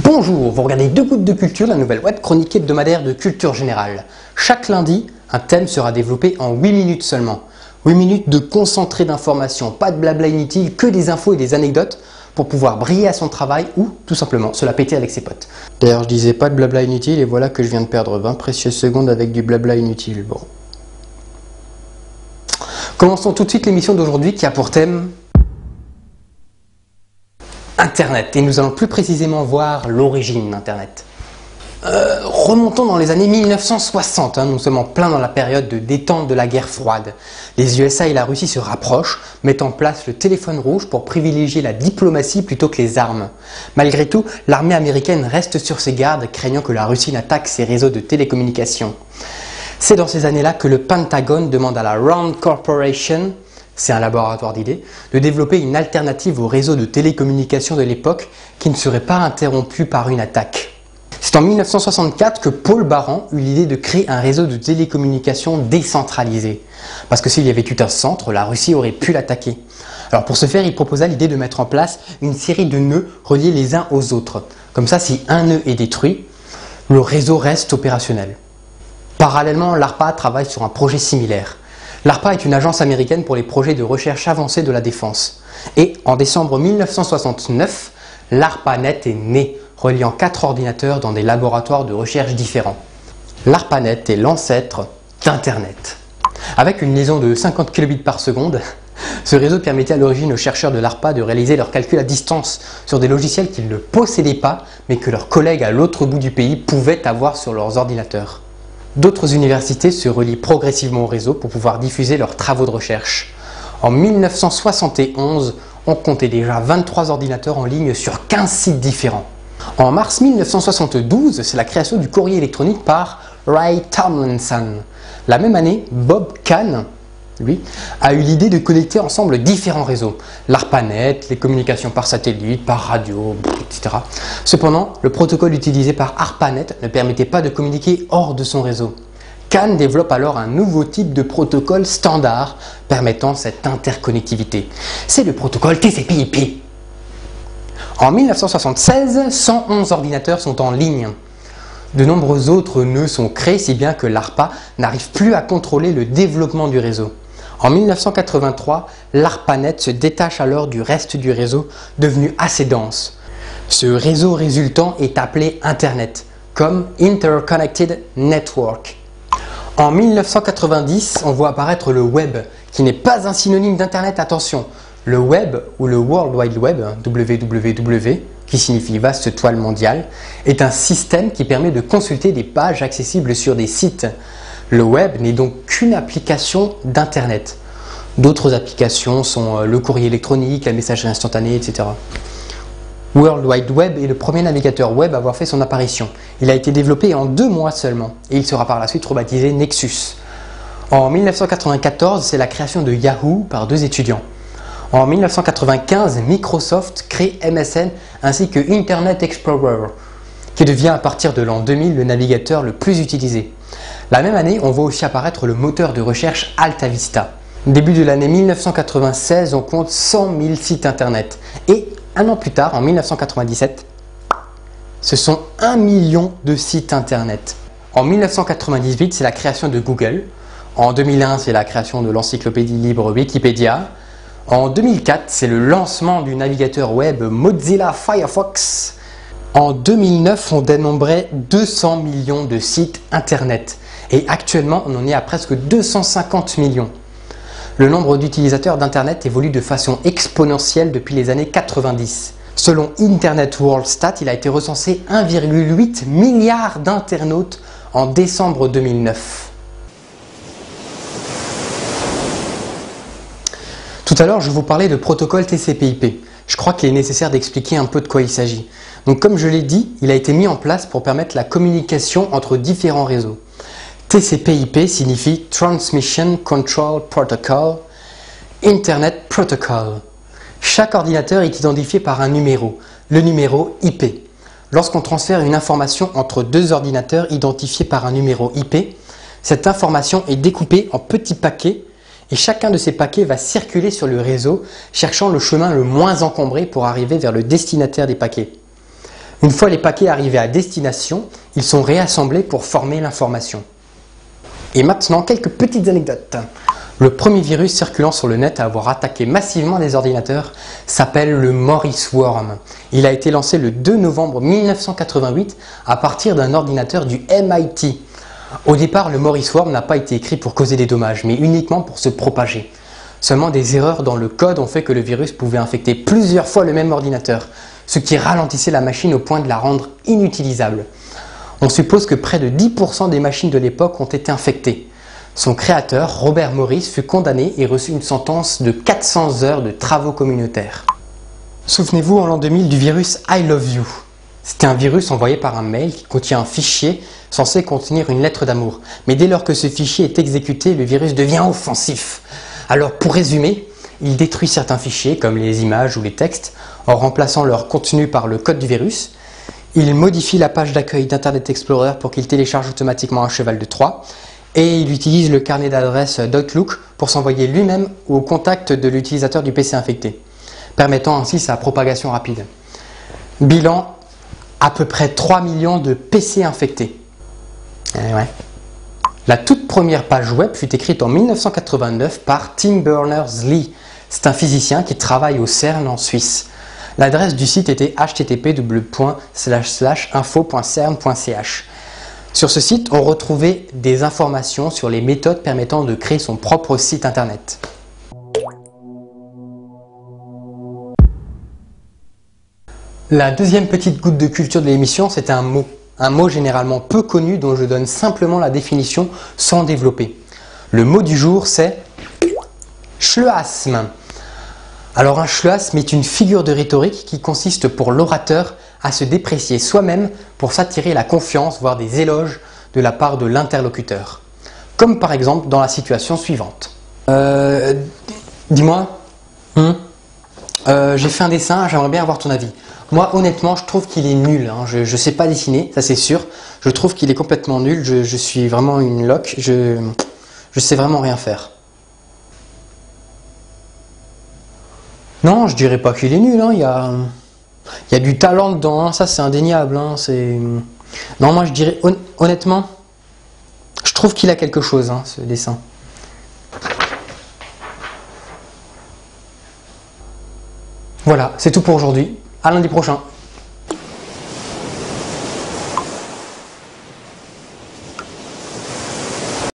Bonjour, vous regardez Deux Gouttes de Culture, la nouvelle web chronique hebdomadaire de culture générale. Chaque lundi, un thème sera développé en 8 minutes seulement. 8 minutes de concentré d'informations, pas de blabla inutile, que des infos et des anecdotes pour pouvoir briller à son travail ou tout simplement se la péter avec ses potes. D'ailleurs, je disais pas de blabla inutile et voilà que je viens de perdre 20 précieuses secondes avec du blabla inutile. Bon. Commençons tout de suite l'émission d'aujourd'hui qui a pour thème Internet, et nous allons plus précisément voir l'origine d'Internet. Remontons dans les années 1960, nous sommes en plein dans la période de détente de la guerre froide. Les USA et la Russie se rapprochent, mettent en place le téléphone rouge pour privilégier la diplomatie plutôt que les armes. Malgré tout, l'armée américaine reste sur ses gardes, craignant que la Russie n'attaque ses réseaux de télécommunications. C'est dans ces années-là que le Pentagone demande à la Rand Corporation, c'est un laboratoire d'idées, de développer une alternative au réseau de télécommunications de l'époque qui ne serait pas interrompu par une attaque. C'est en 1964 que Paul Baran eut l'idée de créer un réseau de télécommunications décentralisé. Parce que s'il y avait eu un centre, la Russie aurait pu l'attaquer. Alors pour ce faire, il proposa l'idée de mettre en place une série de nœuds reliés les uns aux autres. Comme ça, si un nœud est détruit, le réseau reste opérationnel. Parallèlement, l'ARPA travaille sur un projet similaire. L'ARPA est une agence américaine pour les projets de recherche avancée de la défense. Et en décembre 1969, l'ARPANET est né, reliant 4 ordinateurs dans des laboratoires de recherche différents. L'ARPANET est l'ancêtre d'Internet. Avec une liaison de 50 kbps par seconde, ce réseau permettait à l'origine aux chercheurs de l'ARPA de réaliser leurs calculs à distance sur des logiciels qu'ils ne possédaient pas, mais que leurs collègues à l'autre bout du pays pouvaient avoir sur leurs ordinateurs. D'autres universités se relient progressivement au réseau pour pouvoir diffuser leurs travaux de recherche. En 1971, on comptait déjà 23 ordinateurs en ligne sur 15 sites différents. En mars 1972, c'est la création du courrier électronique par Ray Tomlinson. La même année, Bob Kahn, lui, a eu l'idée de connecter ensemble différents réseaux. L'ARPANET, les communications par satellite, par radio, etc. Cependant, le protocole utilisé par ARPANET ne permettait pas de communiquer hors de son réseau. Kahn développe alors un nouveau type de protocole standard permettant cette interconnectivité. C'est le protocole TCP/IP. En 1976, 111 ordinateurs sont en ligne. De nombreux autres nœuds sont créés si bien que l'ARPA n'arrive plus à contrôler le développement du réseau. En 1983, l'ARPANET se détache alors du reste du réseau, devenu assez dense. Ce réseau résultant est appelé Internet, comme Interconnected Network. En 1990, on voit apparaître le Web, qui n'est pas un synonyme d'Internet, attention. Le Web, ou le World Wide Web, WWW, qui signifie vaste toile mondiale, est un système qui permet de consulter des pages accessibles sur des sites. Le web n'est donc qu'une application d'Internet. D'autres applications sont le courrier électronique, la messagerie instantanée, etc. World Wide Web est le premier navigateur web à avoir fait son apparition. Il a été développé en 2 mois seulement et il sera par la suite rebaptisé Nexus. En 1994, c'est la création de Yahoo par 2 étudiants. En 1995, Microsoft crée MSN ainsi que Internet Explorer, qui devient à partir de l'an 2000 le navigateur le plus utilisé. La même année, on voit aussi apparaître le moteur de recherche AltaVista. Début de l'année 1996, on compte 100 000 sites internet. Et un an plus tard, en 1997, ce sont 1 million de sites internet. En 1998, c'est la création de Google. En 2001, c'est la création de l'encyclopédie libre Wikipédia. En 2004, c'est le lancement du navigateur web Mozilla Firefox. En 2009, on dénombrait 200 millions de sites internet. Et actuellement, on en est à presque 250 millions. Le nombre d'utilisateurs d'internet évolue de façon exponentielle depuis les années 90. Selon Internet World Stat, il a été recensé 1,8 milliard d'internautes en décembre 2009. Tout à l'heure, je vous parlais de protocole TCP/IP. Je crois qu'il est nécessaire d'expliquer un peu de quoi il s'agit. Donc comme je l'ai dit, il a été mis en place pour permettre la communication entre différents réseaux. TCP/IP signifie Transmission Control Protocol, Internet Protocol. Chaque ordinateur est identifié par un numéro, le numéro IP. Lorsqu'on transfère une information entre 2 ordinateurs identifiés par un numéro IP, cette information est découpée en petits paquets et chacun de ces paquets va circuler sur le réseau cherchant le chemin le moins encombré pour arriver vers le destinataire des paquets. Une fois les paquets arrivés à destination, ils sont réassemblés pour former l'information. Et maintenant, quelques petites anecdotes. Le premier virus circulant sur le net à avoir attaqué massivement les ordinateurs s'appelle le Morris Worm. Il a été lancé le 2 novembre 1988 à partir d'un ordinateur du MIT. Au départ, le Morris Worm n'a pas été écrit pour causer des dommages, mais uniquement pour se propager. Seulement des erreurs dans le code ont fait que le virus pouvait infecter plusieurs fois le même ordinateur, ce qui ralentissait la machine au point de la rendre inutilisable. On suppose que près de 10% des machines de l'époque ont été infectées. Son créateur, Robert Morris, fut condamné et reçut une sentence de 400 heures de travaux communautaires. Souvenez-vous en l'an 2000 du virus I Love You. C'était un virus envoyé par un mail qui contient un fichier censé contenir une lettre d'amour. Mais dès lors que ce fichier est exécuté, le virus devient offensif. Alors pour résumer, il détruit certains fichiers comme les images ou les textes en remplaçant leur contenu par le code du virus. Il modifie la page d'accueil d'Internet Explorer pour qu'il télécharge automatiquement un cheval de Troie. Et il utilise le carnet d'adresse d'Outlook pour s'envoyer lui-même au contact de l'utilisateur du PC infecté, permettant ainsi sa propagation rapide. Bilan, à peu près 3 millions de PC infectés. Ouais. La toute première page web fut écrite en 1989 par Tim Berners-Lee. C'est un physicien qui travaille au CERN en Suisse. L'adresse du site était http://info.cern.ch. Sur ce site, on retrouvait des informations sur les méthodes permettant de créer son propre site internet. La deuxième petite goutte de culture de l'émission, c'est un mot généralement peu connu dont je donne simplement la définition sans développer. Le mot du jour, c'est schleuasme. Alors un schleuasme est une figure de rhétorique qui consiste pour l'orateur à se déprécier soi-même pour s'attirer la confiance, voire des éloges de la part de l'interlocuteur. Comme par exemple dans la situation suivante. Dis-moi, j'ai fait un dessin, j'aimerais bien avoir ton avis. Moi honnêtement je trouve qu'il est nul, hein. Je ne sais pas dessiner, ça c'est sûr. Je trouve qu'il est complètement nul, je suis vraiment une loque, je sais vraiment rien faire. Non, je dirais pas qu'il est nul, hein. Il y a du talent dedans, hein. Ça c'est indéniable. Hein. Non, moi je dirais honnêtement, je trouve qu'il a quelque chose, hein, ce dessin. Voilà, c'est tout pour aujourd'hui. À lundi prochain.